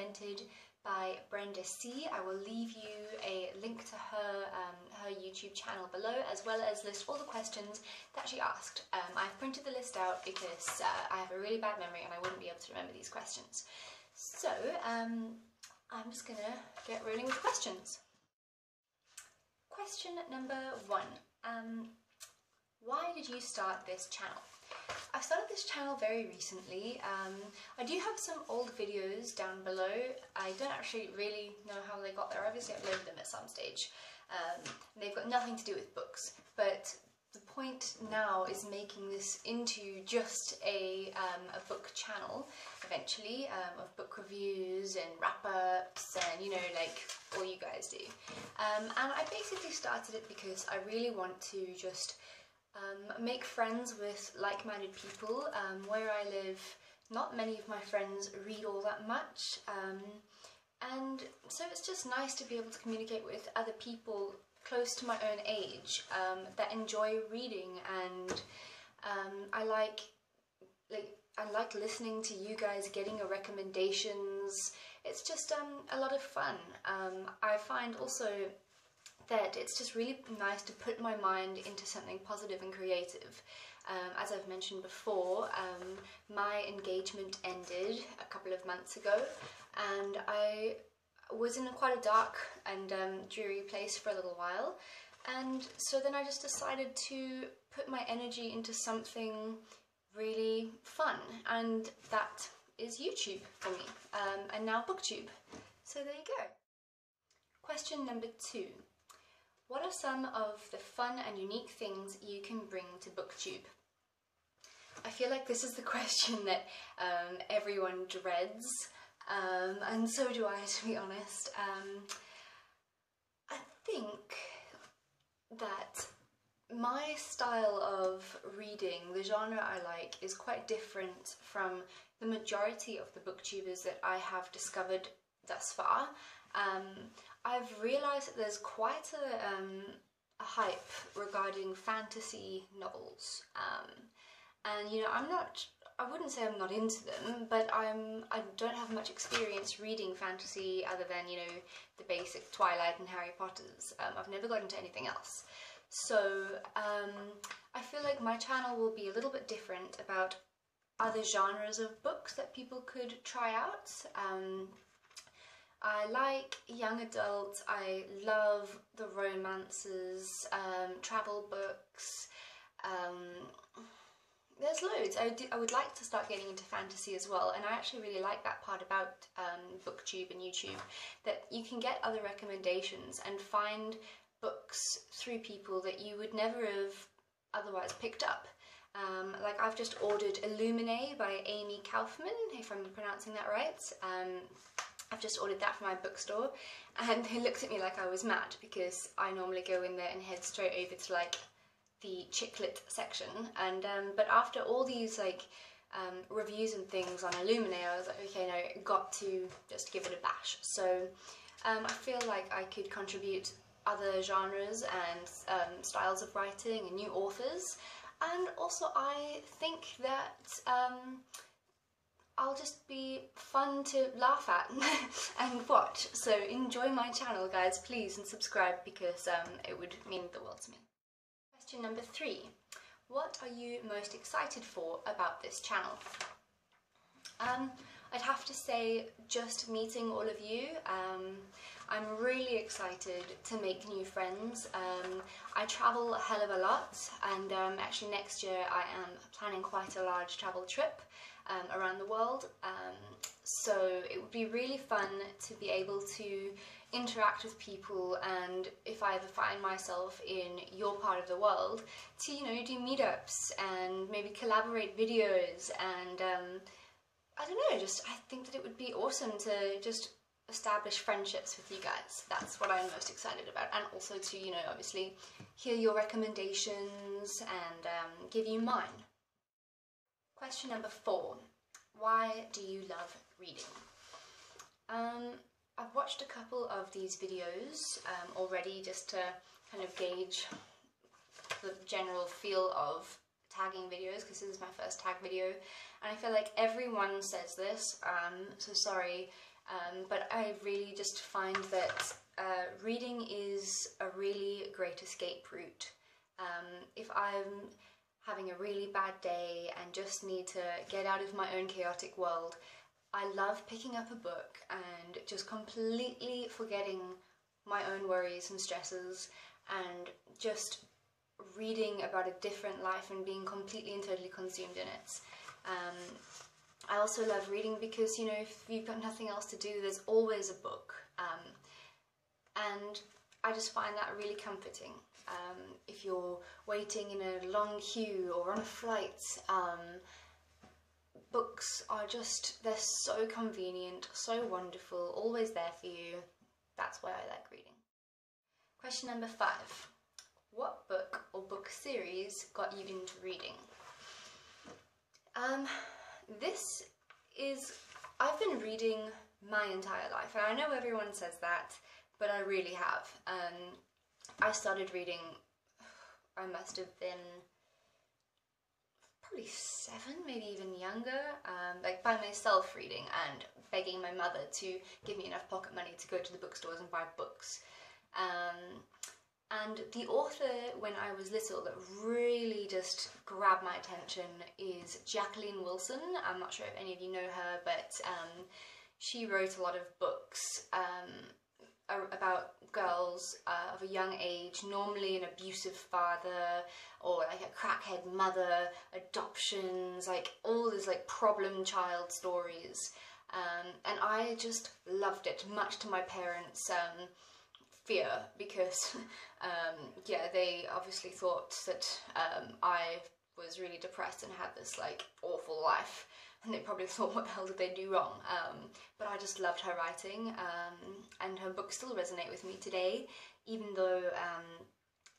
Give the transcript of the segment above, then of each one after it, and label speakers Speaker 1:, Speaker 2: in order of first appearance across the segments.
Speaker 1: invented by Brenda C. I will leave you a link to her YouTube channel below, as well as list all the questions that she asked. I've printed the list out because I have a really bad memory and I wouldn't be able to remember these questions. So I'm just gonna get rolling with questions. Question number 1. Why did you start this channel? I started this channel very recently. I do have some old videos down below. I don't actually really know how they got there. Obviously I've lived them at some stage. They've got nothing to do with books, but the point now is making this into just a book channel eventually, of book reviews and wrap-ups and, you know, like all you guys do. And I basically started it because I really want to just make friends with like-minded people. Where I live, not many of my friends read all that much, and so it's just nice to be able to communicate with other people close to my own age that enjoy reading, and I like listening to you guys, getting your recommendations. It's just a lot of fun. I find also that it's just really nice to put my mind into something positive and creative. As I've mentioned before, my engagement ended a couple of months ago, and I was in quite a dark and dreary place for a little while, and so then I just decided to put my energy into something really fun, and that is YouTube for me, and now Booktube. So there you go. Question number 2. What are some of the fun and unique things you can bring to Booktube? I feel like this is the question that everyone dreads, and so do I, to be honest. I think that my style of reading, the genre I like, is quite different from the majority of the booktubers that I have discovered thus far. I've realised that there's quite a hype regarding fantasy novels, and you know, I wouldn't say I'm not into them, but I don't have much experience reading fantasy other than, you know, the basic Twilight and Harry Potters. I've never got into anything else. So I feel like my channel will be a little bit different about other genres of books that people could try out. I like young adult, I love the romances, travel books, there's loads. I would like to start getting into fantasy as well, and I actually really like that part about Booktube and YouTube, that you can get other recommendations and find books through people that you would never have otherwise picked up. Like I've just ordered Illuminae by Amy Kaufman, if I'm pronouncing that right. I've just ordered that from my bookstore, and they looked at me like I was mad because I normally go in there and head straight over to like the chick lit section, and but after all these like reviews and things on Illuminae, I was like, okay, no, got to just give it a bash. So I feel like I could contribute other genres and styles of writing and new authors, and also I think that I'll just be fun to laugh at and watch. So enjoy my channel, guys, please, and subscribe, because it would mean the world to me. Question number 3. What are you most excited for about this channel? I'd have to say just meeting all of you. I'm really excited to make new friends. I travel a hell of a lot, and actually next year I am planning quite a large travel trip around the world, so it would be really fun to be able to interact with people, and if I ever find myself in your part of the world, to, you know, do meetups and maybe collaborate videos, and I don't know, just I think that it would be awesome to just establish friendships with you guys. That's what I'm most excited about, and also to, you know, obviously hear your recommendations and give you mine. Question number 4. Why do you love reading? I've watched a couple of these videos already, just to kind of gauge the general feel of tagging videos, because this is my first tag video, and I feel like everyone says this, so sorry, but I really just find that reading is a really great escape route. If I'm having a really bad day and just need to get out of my own chaotic world, I love picking up a book and just completely forgetting my own worries and stresses and just reading about a different life and being completely and totally consumed in it. I also love reading because, you know, if you've got nothing else to do, there's always a book. And I just find that really comforting. If you're waiting in a long queue or on a flight, books are just, they're so convenient, so wonderful, always there for you. That's why I like reading. Question number 5. What book or book series got you into reading? I've been reading my entire life, and I know everyone says that, but I really have. I started reading, I must have been probably 7, maybe even younger, like by myself reading and begging my mother to give me enough pocket money to go to the bookstores and buy books. And the author, when I was little, that really just grabbed my attention is Jacqueline Wilson. I'm not sure if any of you know her, but she wrote a lot of books about girls of a young age, normally an abusive father or like a crackhead mother, adoptions, like all these like problem child stories. And I just loved it, much to my parents' fear, because yeah, they obviously thought that I was really depressed and had this like awful life, and they probably thought, what the hell did they do wrong? But I just loved her writing, and her books still resonate with me today, even though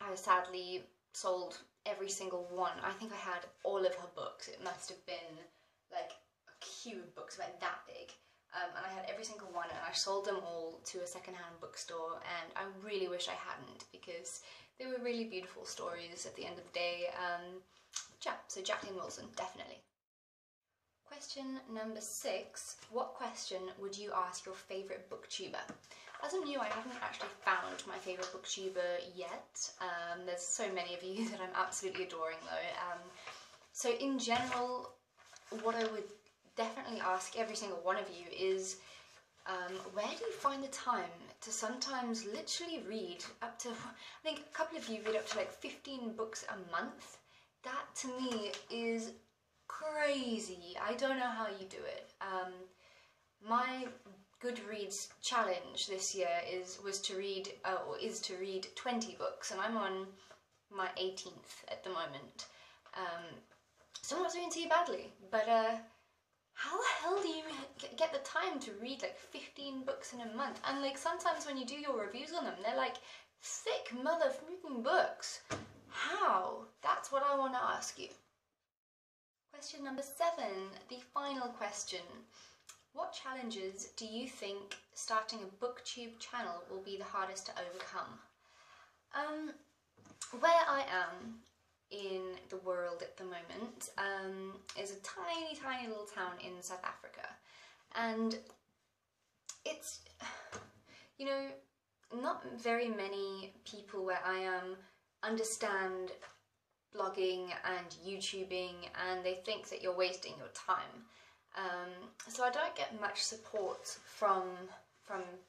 Speaker 1: I sadly sold every single one. I think I had all of her books. It must have been like a queue of books about that big. And I had every single one, and I sold them all to a second-hand bookstore, and I really wish I hadn't, because they were really beautiful stories at the end of the day. Yeah, so Jacqueline Wilson, definitely. Question number 6. What question would you ask your favourite booktuber? As I'm new, I haven't actually found my favourite booktuber yet. There's so many of you that I'm absolutely adoring though. So in general, what I would definitely ask every single one of you is, where do you find the time to sometimes literally read up to, I think a couple of you read up to like 15 books a month? That to me is crazy. I don't know how you do it. My Goodreads challenge this year is to read 20 books, and I'm on my 18th at the moment. So I'm not doing too badly, but how the hell do you get the time to read like 15 books in a month? And like sometimes when you do your reviews on them, they're like thick motherfucking books. How? That's what I want to ask you. Question number 7, the final question. What challenges do you think starting a booktube channel will be the hardest to overcome? Where I am in the world at the moment is a tiny, tiny little town in South Africa, and it's, you know, not very many people where I am understand blogging and YouTubing, and they think that you're wasting your time. So I don't get much support from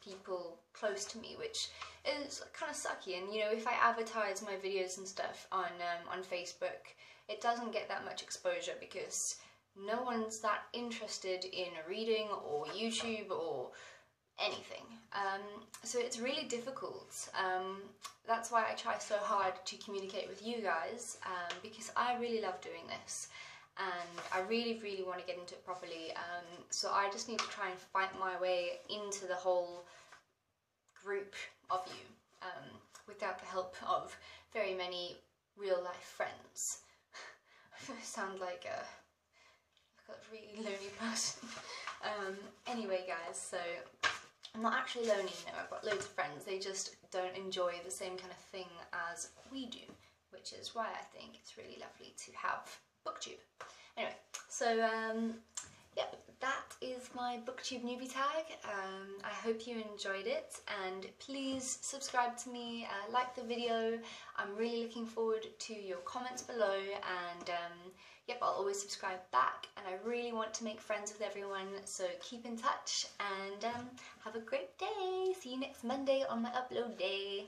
Speaker 1: people close to me, which is kind of sucky. And you know, if I advertise my videos and stuff on Facebook, it doesn't get that much exposure because no one's that interested in reading or YouTube or anything. So it's really difficult. That's why I try so hard to communicate with you guys, because I really love doing this. And I really, really want to get into it properly, so I just need to try and fight my way into the whole group of you, without the help of very many real-life friends. I sound like a really lonely person. Anyway guys, so I'm not actually lonely, you know, I've got loads of friends, they just don't enjoy the same kind of thing as we do, which is why I think it's really lovely to have Booktube. Anyway, so yeah, that is my Booktube Newbie Tag. I hope you enjoyed it, and please subscribe to me, like the video. I'm really looking forward to your comments below, and yep, I'll always subscribe back, and I really want to make friends with everyone, so keep in touch, and have a great day. See you next Monday on my upload day.